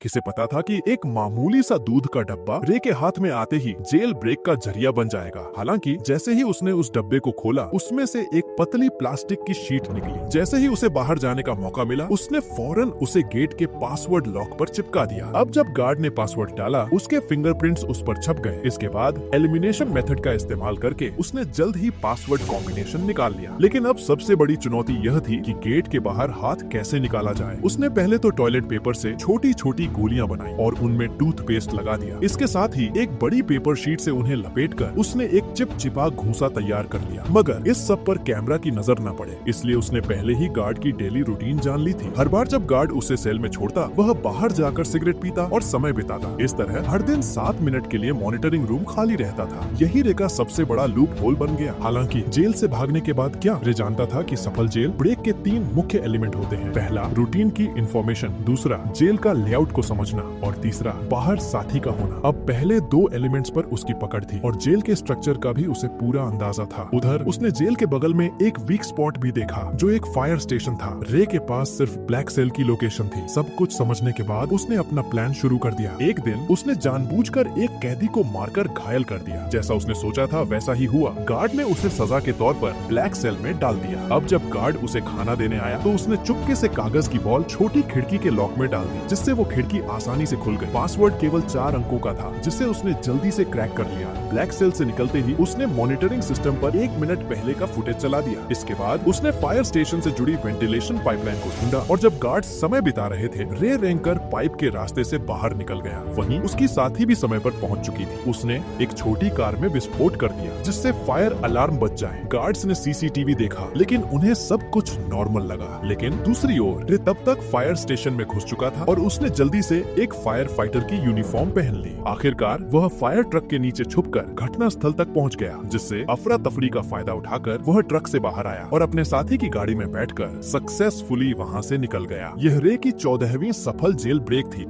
किसे पता था कि एक मामूली सा दूध का डब्बा रे के हाथ में आते ही जेल ब्रेक का जरिया बन जाएगा। हालांकि जैसे ही उसने उस डब्बे को खोला, उसमें से एक पतली प्लास्टिक की शीट निकली। जैसे ही उसे बाहर जाने का मौका मिला, उसने फौरन उसे गेट के पासवर्ड लॉक पर चिपका दिया। अब जब गार्ड ने पासवर्ड डाला, उसके फिंगरप्रिंट्स उस पर छप गए। इसके बाद एलिमिनेशन मेथड का इस्तेमाल करके उसने जल्द ही पासवर्ड कॉम्बिनेशन निकाल लिया। लेकिन अब सबसे बड़ी चुनौती यह थी कि गेट के बाहर हाथ कैसे निकाला जाए। उसने पहले तो टॉयलेट पेपर से छोटी छोटी गोलियां बनाई और उनमें टूथपेस्ट लगा दिया। इसके साथ ही एक बड़ी पेपर शीट से उन्हें लपेटकर उसने एक चिपचिपा घूंसा तैयार कर लिया। मगर इस सब पर कैमरा की नजर न पड़े, इसलिए उसने पहले ही गार्ड की डेली रूटीन जान ली थी। हर बार जब गार्ड उसे सेल में छोड़ता, वह बाहर जाकर सिगरेट पीता और समय बिताता। इस तरह हर दिन 7 मिनट के लिए मॉनिटरिंग रूम खाली रहता था। यही रे का सबसे बड़ा लूप होल बन गया। हालांकि जेल से भागने के बाद क्या रे जानता था कि सफल जेल ब्रेक के 3 मुख्य एलिमेंट होते हैं। पहला, रूटीन की इंफॉर्मेशन, दूसरा जेल का लेआउट को समझना और तीसरा बाहर साथी का होना। अब पहले 2 एलिमेंट्स पर उसकी पकड़ थी और जेल के स्ट्रक्चर का भी उसे पूरा अंदाजा था। उधर उसने जेल के बगल में एक वीक स्पॉट भी देखा, जो एक फायर स्टेशन था। रे के पास सिर्फ ब्लैक सेल की लोकेशन थी। सब कुछ समझने के बाद उसने अपना प्लान शुरू कर दिया। एक दिन उसने जानबूझकर एक कैदी को मारकर घायल कर दिया। जैसा उसने सोचा था वैसा ही हुआ। गार्ड ने उसे सजा के तौर पर ब्लैक सेल में डाल दिया। अब जब गार्ड उसे खाना देने आया तो उसने चुपके से कागज की बॉल छोटी खिड़की के लॉक में डाल दी, जिससे वो खिड़की आसानी से खुल गई। पासवर्ड केवल 4 अंकों का था, जिसे उसने जल्दी से क्रैक कर लिया। ब्लैक सेल से निकलते ही उसने मॉनिटरिंग सिस्टम पर 1 मिनट पहले का फुटेज चला दिया। इसके बाद उसने फायर स्टेशन से जुड़ी वेंटिलेशन पाइपलाइन को ढूंढा और जब गार्ड समय बिता रहे थे, रे रेंकर पाइप के रास्ते से बाहर निकल गया। वहीं उसकी साथी भी समय पर पहुंच चुकी थी। उसने एक छोटी कार में विस्फोट कर दिया, जिससे फायर अलार्म बज जाए। गार्ड्स ने सीसीटीवी देखा, लेकिन उन्हें सब कुछ नॉर्मल लगा। लेकिन दूसरी ओर रे तब तक फायर स्टेशन में घुस चुका था और उसने जल्दी से एक फायर फाइटर की यूनिफॉर्म पहन ली। आखिरकार वह फायर ट्रक के नीचे छुपकर घटना स्थल तक पहुंच गया, जिससे अफरा तफरी का फायदा उठाकर वह ट्रक से बाहर आया और अपने साथी की गाड़ी में बैठकर सक्सेसफुली वहां से निकल गया। यह रे की 14वीं सफल जेल ब्रेक थी,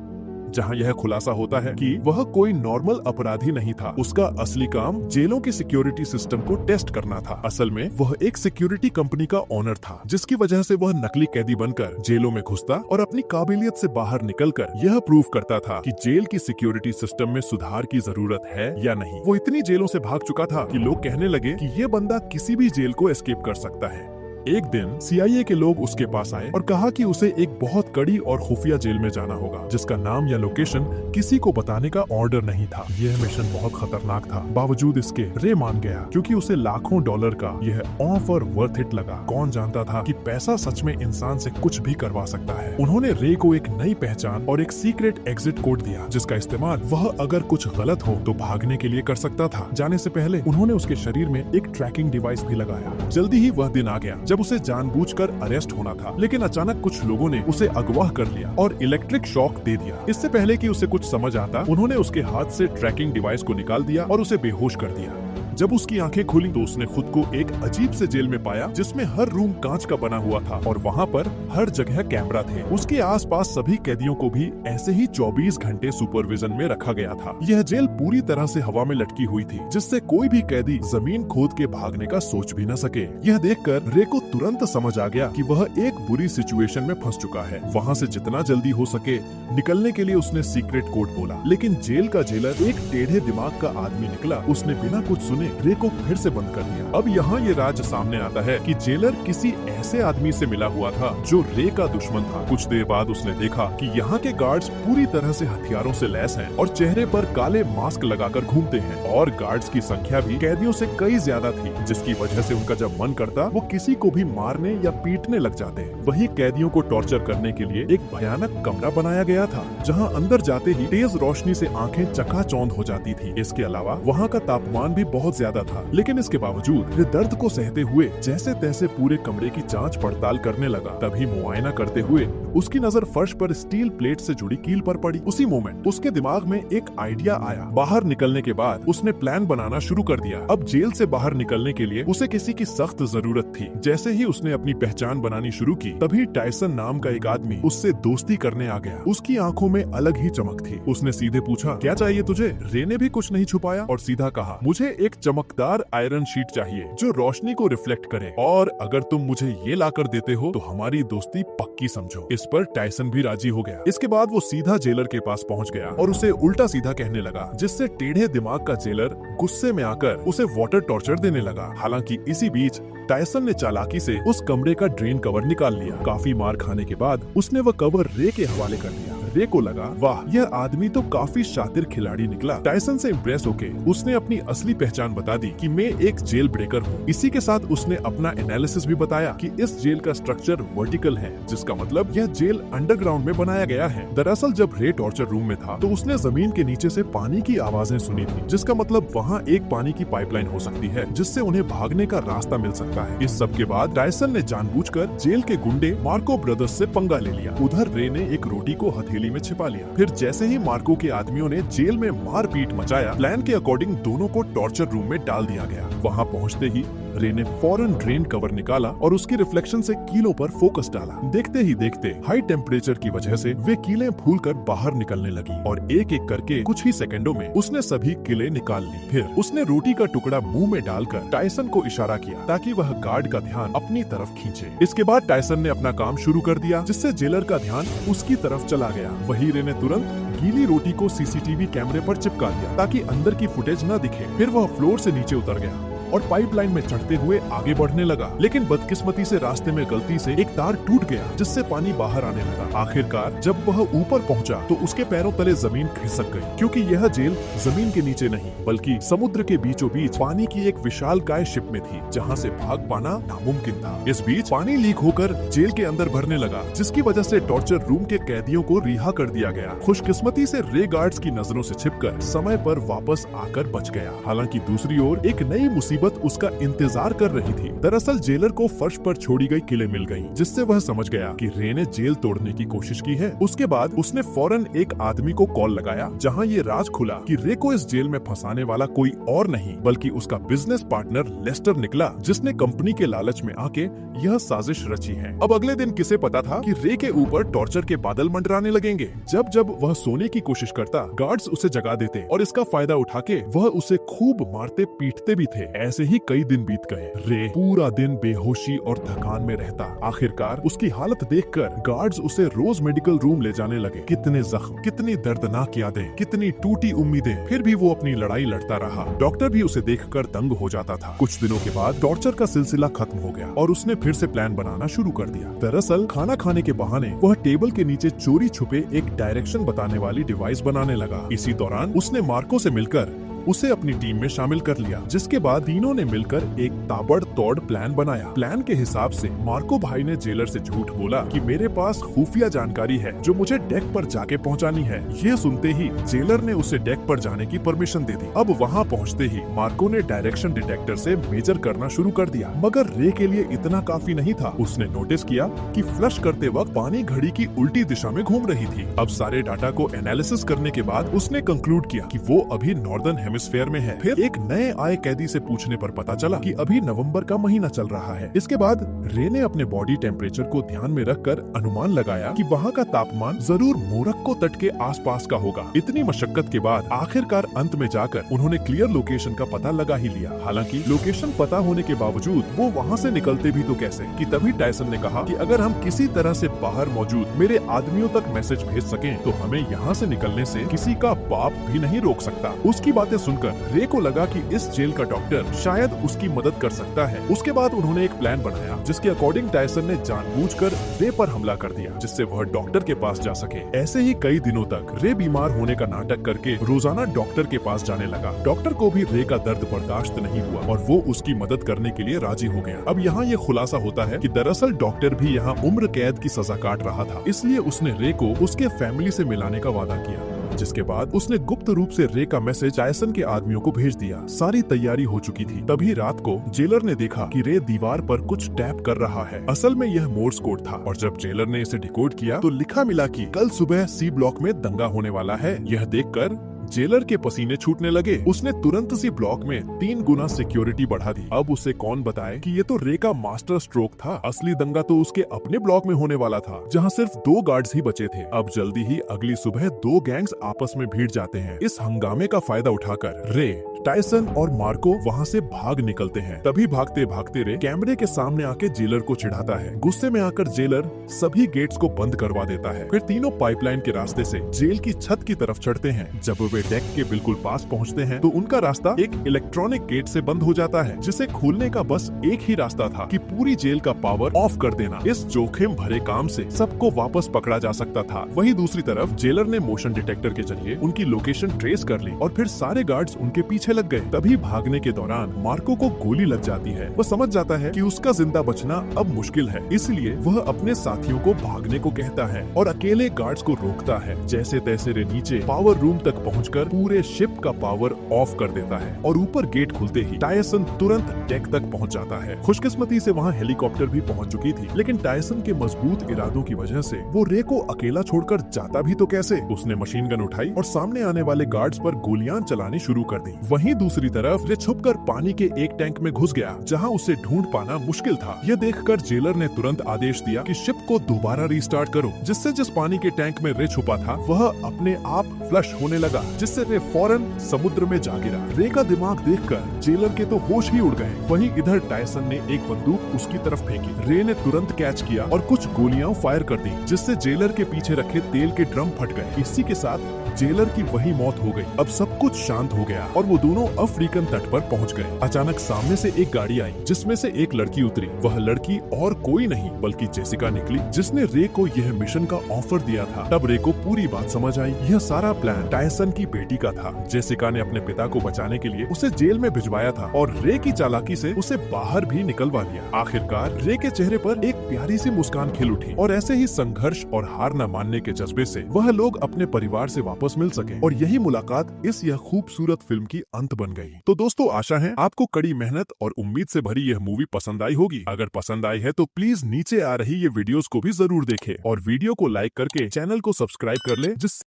जहां यह खुलासा होता है कि वह कोई नॉर्मल अपराधी नहीं था। उसका असली काम जेलों के सिक्योरिटी सिस्टम को टेस्ट करना था। असल में वह एक सिक्योरिटी कंपनी का ओनर था, जिसकी वजह से वह नकली कैदी बनकर जेलों में घुसता और अपनी काबिलियत से बाहर निकलकर यह प्रूव करता था कि जेल की सिक्योरिटी सिस्टम में सुधार की जरूरत है या नहीं। वो इतनी जेलों से भाग चुका था कि लोग कहने लगे कि ये बंदा किसी भी जेल को एस्केप कर सकता है। एक दिन सीआईए के लोग उसके पास आए और कहा कि उसे एक बहुत कड़ी और खुफिया जेल में जाना होगा, जिसका नाम या लोकेशन किसी को बताने का ऑर्डर नहीं था। यह मिशन बहुत खतरनाक था। बावजूद इसके रे मान गया, क्योंकि उसे लाखों डॉलर का यह ऑफर वर्थ इट लगा। कौन जानता था कि पैसा सच में इंसान से कुछ भी करवा सकता है। उन्होंने रे को एक नई पहचान और एक सीक्रेट एग्जिट कोड दिया, जिसका इस्तेमाल वह अगर कुछ गलत हो तो भागने के लिए कर सकता था। जाने से पहले उन्होंने उसके शरीर में एक ट्रैकिंग डिवाइस भी लगाया। जल्दी ही वह दिन आ गया जब उसे जानबूझकर अरेस्ट होना था, लेकिन अचानक कुछ लोगों ने उसे अगवा कर लिया और इलेक्ट्रिक शॉक दे दिया। इससे पहले कि उसे कुछ समझ आता, उन्होंने उसके हाथ से ट्रैकिंग डिवाइस को निकाल दिया और उसे बेहोश कर दिया। जब उसकी आंखें खुली तो उसने खुद को एक अजीब से जेल में पाया, जिसमें हर रूम कांच का बना हुआ था और वहाँ पर हर जगह कैमरा थे। उसके आसपास सभी कैदियों को भी ऐसे ही 24 घंटे सुपरविजन में रखा गया था। यह जेल पूरी तरह से हवा में लटकी हुई थी, जिससे कोई भी कैदी जमीन खोद के भागने का सोच भी न सके। यह देखकर रे को तुरंत समझ आ गया कि वह एक बुरी सिचुएशन में फंस चुका है। वहाँ से जितना जल्दी हो सके निकलने के लिए उसने सीक्रेट कोड बोला, लेकिन जेल का जेलर एक टेढ़े दिमाग का आदमी निकला। उसने बिना कुछ सुने रे को फिर से बंद कर दिया। अब यहाँ ये राज सामने आता है कि जेलर किसी ऐसे आदमी से मिला हुआ था जो रे का दुश्मन था। कुछ देर बाद उसने देखा कि यहाँ के गार्ड्स पूरी तरह से हथियारों से लैस हैं और चेहरे पर काले मास्क लगाकर घूमते हैं, और गार्ड्स की संख्या भी कैदियों से कई ज्यादा थी, जिसकी वजह से उनका जब मन करता वो किसी को भी मारने या पीटने लग जाते। वही कैदियों को टॉर्चर करने के लिए एक भयानक कमरा बनाया गया था, जहाँ अंदर जाते ही तेज रोशनी से आंखें चकाचौंध हो जाती थी। इसके अलावा वहाँ का तापमान भी बहुत ज्यादा था, लेकिन इसके बावजूद वे दर्द को सहते हुए जैसे तैसे पूरे कमरे की जांच पड़ताल करने लगा। तभी मुआयना करते हुए उसकी नजर फर्श पर स्टील प्लेट से जुड़ी कील पर पड़ी। उसी मोमेंट उसके दिमाग में एक आइडिया आया। बाहर निकलने के बाद उसने प्लान बनाना शुरू कर दिया। अब जेल से बाहर निकलने के लिए उसे किसी की सख्त जरूरत थी। जैसे ही उसने अपनी पहचान बनानी शुरू की, तभी टायसन नाम का एक आदमी उससे दोस्ती करने आ गया। उसकी आंखों में अलग ही चमक थी। उसने सीधे पूछा, क्या चाहिए तुझे? रे ने भी कुछ नहीं छुपाया और सीधा कहा, मुझे एक चमकदार आयरन शीट चाहिए जो रोशनी को रिफ्लेक्ट करे, और अगर तुम मुझे ये लाकर देते हो तो हमारी दोस्ती पक्की समझो। इस पर टायसन भी राजी हो गया। इसके बाद वो सीधा जेलर के पास पहुंच गया और उसे उल्टा सीधा कहने लगा, जिससे टेढ़े दिमाग का जेलर गुस्से में आकर उसे वाटर टॉर्चर देने लगा। हालांकि इसी बीच टायसन ने चालाकी से उस कमरे का ड्रेन कवर निकाल लिया। काफी मार खाने के बाद उसने वह कवर रे के हवाले कर दिया। रे को लगा, वाह, यह आदमी तो काफी शातिर खिलाड़ी निकला। टायसन से इम्प्रेस होके उसने अपनी असली पहचान बता दी कि मैं एक जेल ब्रेकर हूँ। इसी के साथ उसने अपना एनालिसिस भी बताया कि इस जेल का स्ट्रक्चर वर्टिकल है, जिसका मतलब यह जेल अंडरग्राउंड में बनाया गया है। दरअसल जब रे टॉर्चर रूम में था तो उसने जमीन के नीचे से पानी की आवाजें सुनी थी, जिसका मतलब वहाँ एक पानी की पाइपलाइन हो सकती है जिससे उन्हें भागने का रास्ता मिल सकता है। इस सब के बाद टायसन ने जानबूझकर जेल के गुंडे मार्को ब्रदर्स से पंगा ले लिया। उधर रे ने एक रोटी को हथेली में छिपा लिया। फिर जैसे ही मार्को के आदमियों ने जेल में मारपीट मचाया, प्लान के अकॉर्डिंग दोनों को टॉर्चर रूम में डाल दिया गया। वहाँ पहुँचते ही रे ने फौरन ड्रेन कवर निकाला और उसकी रिफ्लेक्शन से कीलों पर फोकस डाला। देखते ही देखते हाई टेम्परेचर की वजह से वे कीलें फूलकर बाहर निकलने लगी और एक एक करके कुछ ही सेकंडों में उसने सभी कीलें निकाल ली। फिर उसने रोटी का टुकड़ा मुंह में डालकर टायसन को इशारा किया ताकि वह गार्ड का ध्यान अपनी तरफ खींचे। इसके बाद टायसन ने अपना काम शुरू कर दिया, जिससे जेलर का ध्यान उसकी तरफ चला गया। वही रे ने तुरंत गीली रोटी को सीसीटीवी कैमरे पर चिपका दिया ताकि अंदर की फुटेज न दिखे। फिर वह फ्लोर से नीचे उतर गया और पाइपलाइन में चढ़ते हुए आगे बढ़ने लगा, लेकिन बदकिस्मती से रास्ते में गलती से एक तार टूट गया, जिससे पानी बाहर आने लगा। आखिरकार जब वह ऊपर पहुंचा तो उसके पैरों तले जमीन खिसक गई, क्योंकि यह जेल जमीन के नीचे नहीं बल्कि समुद्र के बीचों बीच पानी की एक विशालकाय शिप में थी, जहां से भाग पाना नामुमकिन था। इस बीच पानी लीक होकर जेल के अंदर भरने लगा, जिसकी वजह से टॉर्चर रूम के कैदियों को रिहा कर दिया गया। खुशकिस्मती से रे गार्ड्स की नजरों से छिपकर समय पर वापस आकर बच गया। हालांकि दूसरी ओर एक नई मुसीबत उसका इंतजार कर रही थी। दरअसल जेलर को फर्श पर छोड़ी गई किलें मिल गईं, जिससे वह समझ गया कि रे ने जेल तोड़ने की कोशिश की है। उसके बाद उसने फौरन एक आदमी को कॉल लगाया, जहां ये राज खुला कि रे को इस जेल में फंसाने वाला कोई और नहीं बल्कि उसका बिजनेस पार्टनर लेस्टर निकला, जिसने कंपनी के लालच में आके यह साजिश रची है। अब अगले दिन किसे पता था कि रे के ऊपर टॉर्चर के बादल मंडराने लगेंगे। जब जब वह सोने की कोशिश करता, गार्ड्स उसे जगा देते और इसका फायदा उठा के वह उसे खूब मारते पीटते भी थे। ऐसे ही कई दिन बीत गए। रे पूरा दिन बेहोशी और थकान में रहता। आखिरकार उसकी हालत देखकर गार्ड्स उसे रोज मेडिकल रूम ले जाने लगे। कितने जख्म, कितनी दर्दनाक यादें, कितनी टूटी उम्मीदें, फिर भी वो अपनी लड़ाई लड़ता रहा। डॉक्टर भी उसे देखकर दंग हो जाता था। कुछ दिनों के बाद टॉर्चर का सिलसिला खत्म हो गया और उसने फिर से प्लान बनाना शुरू कर दिया। दरअसल खाना खाने के बहाने वह टेबल के नीचे चोरी छुपे एक डायरेक्शन बताने वाली डिवाइस बनाने लगा। इसी दौरान उसने मार्को से मिलकर उसे अपनी टीम में शामिल कर लिया, जिसके बाद तीनों ने मिलकर एक ताबड़तोड़ प्लान बनाया। प्लान के हिसाब से मार्को भाई ने जेलर से झूठ बोला कि मेरे पास खुफिया जानकारी है जो मुझे डेक पर जाके पहुंचानी है। ये सुनते ही जेलर ने उसे डेक पर जाने की परमिशन दे दी। अब वहां पहुंचते ही मार्को ने डायरेक्शन डिटेक्टर से मेजर करना शुरू कर दिया, मगर रे के लिए इतना काफी नहीं था। उसने नोटिस किया कि फ्लश करते वक्त पानी घड़ी की उल्टी दिशा में घूम रही थी। अब सारे डाटा को एनालिसिस करने के बाद उसने कंक्लूड किया कि वो अभी नॉर्दर्न हेमिस्फीयर में है। फिर एक नए आए कैदी से पूछने पर पता चला कि अभी नवंबर का महीना चल रहा है। इसके बाद रे ने अपने बॉडी टेम्परेचर को ध्यान में रखकर अनुमान लगाया कि वहाँ का तापमान जरूर मोरक्को तट के आसपास का होगा। इतनी मशक्कत के बाद आखिरकार अंत में जाकर उन्होंने क्लियर लोकेशन का पता लगा ही लिया। हालांकि लोकेशन पता होने के बावजूद वो वहाँ से निकलते भी तो कैसे, कि तभी टायसन ने कहा कि अगर हम किसी तरह से बाहर मौजूद मेरे आदमियों तक मैसेज भेज सकें तो हमें यहाँ से निकलने से किसी का बाप भी नहीं रोक सकता। उसकी बातें सुनकर रे को लगा कि इस जेल का डॉक्टर शायद उसकी मदद कर सकता है। उसके बाद उन्होंने एक प्लान बनाया जिसके अकॉर्डिंग टायसन ने जानबूझकर रे पर हमला कर दिया, जिससे वह डॉक्टर के पास जा सके। ऐसे ही कई दिनों तक रे बीमार होने का नाटक करके रोजाना डॉक्टर के पास जाने लगा। डॉक्टर को भी रे का दर्द बर्दाश्त नहीं हुआ और वो उसकी मदद करने के लिए राजी हो गया। अब यहाँ ये खुलासा होता है कि दरअसल डॉक्टर भी यहाँ उम्र कैद की सजा काट रहा था, इसलिए उसने रे को उसके फैमिली से मिलाने का वादा किया। जिसके बाद उसने गुप्त रूप से रे का मैसेज टायसन के आदमियों को भेज दिया। सारी तैयारी हो चुकी थी। तभी रात को जेलर ने देखा कि रे दीवार पर कुछ टैप कर रहा है। असल में यह मोर्स कोड था और जब जेलर ने इसे डिकोड किया तो लिखा मिला कि कल सुबह सी ब्लॉक में दंगा होने वाला है। यह देखकर जेलर के पसीने छूटने लगे। उसने तुरंत सी ब्लॉक में 3 गुना सिक्योरिटी बढ़ा दी। अब उसे कौन बताए कि ये तो रे का मास्टर स्ट्रोक था। असली दंगा तो उसके अपने ब्लॉक में होने वाला था, जहाँ सिर्फ 2 गार्ड्स ही बचे थे। अब जल्दी ही अगली सुबह 2 गैंग्स आपस में भिड़ जाते हैं। इस हंगामे का फायदा उठाकर रे, टायसन और मार्को वहाँ से भाग निकलते हैं। तभी भागते भागते रे कैमरे के सामने आके जेलर को चिढ़ाता है। गुस्से में आकर जेलर सभी गेट्स को बंद करवा देता है। फिर तीनों पाइपलाइन के रास्ते से जेल की छत की तरफ चढ़ते हैं। जब वे डेक के बिल्कुल पास पहुँचते हैं तो उनका रास्ता एक इलेक्ट्रॉनिक गेट से बंद हो जाता है, जिसे खोलने का बस एक ही रास्ता था कि पूरी जेल का पावर ऑफ कर देना। इस जोखिम भरे काम से सबको वापस पकड़ा जा सकता था। वहीं दूसरी तरफ जेलर ने मोशन डिटेक्टर के जरिए उनकी लोकेशन ट्रेस कर ली और फिर सारे गार्ड्स उनके पीछे लग गए। तभी भागने के दौरान मार्को को गोली लग जाती है। वह समझ जाता है कि उसका जिंदा बचना अब मुश्किल है, इसलिए वह अपने साथियों को भागने को कहता है और अकेले गार्ड्स को रोकता है। जैसे तैसे रे नीचे पावर रूम तक पहुंचकर पूरे शिप का पावर ऑफ कर देता है और ऊपर गेट खुलते ही टायसन तुरंत डेक तक पहुंच जाता है। खुशकिस्मती से वहां हेलीकॉप्टर भी पहुंच चुकी थी, लेकिन टायसन के मजबूत इरादों की वजह से वो रे को अकेला छोड़कर जाता भी तो कैसे। उसने मशीन गन उठाई और सामने आने वाले गार्ड्स पर गोलियां चलानी शुरू कर दी। वहीं दूसरी तरफ रे छुपकर पानी के एक टैंक में घुस गया, जहां उसे ढूंढ पाना मुश्किल था। यह देखकर जेलर ने तुरंत आदेश दिया कि शिप को दोबारा रिस्टार्ट करो, जिससे जिस पानी के टैंक में रे छुपा था वह अपने आप फ्लश होने लगा, जिससे रे फौरन समुद्र में जा गिरा। रे का दिमाग देखकर जेलर के तो होश ही उड़ गए। वहीं इधर टायसन ने एक बंदूक उसकी तरफ फेंकी। रे ने तुरंत कैच किया और कुछ गोलियां फायर कर दी, जिससे जेलर के पीछे रखे तेल के ड्रम फट गए। इसी के साथ जेलर की वही मौत हो गई। अब सब कुछ शांत हो गया और वो दोनों अफ्रीकन तट पर पहुंच गए। अचानक सामने से एक गाड़ी आई, जिसमें से एक लड़की उतरी। वह लड़की और कोई नहीं बल्कि जेसिका निकली, जिसने रे को यह मिशन का ऑफर दिया था। तब रे को पूरी बात समझ आई। यह सारा प्लान टायसन की बेटी का था। जेसिका ने अपने पिता को बचाने के लिए उसे जेल में भिजवाया था और रे की चालाकी से उसे बाहर भी निकलवा दिया। आखिरकार रे के चेहरे पर एक प्यारी सी मुस्कान खिल उठी और ऐसे ही संघर्ष और हार न मानने के जज्बे से वह लोग अपने परिवार से वापस मिल सके। और यही मुलाकात इस यह खूबसूरत फिल्म की अंत बन गई। तो दोस्तों, आशा है आपको कड़ी मेहनत और उम्मीद से भरी यह मूवी पसंद आई होगी। अगर पसंद आई है तो प्लीज नीचे आ रही ये वीडियोस को भी जरूर देखें और वीडियो को लाइक करके चैनल को सब्सक्राइब कर ले, जिससे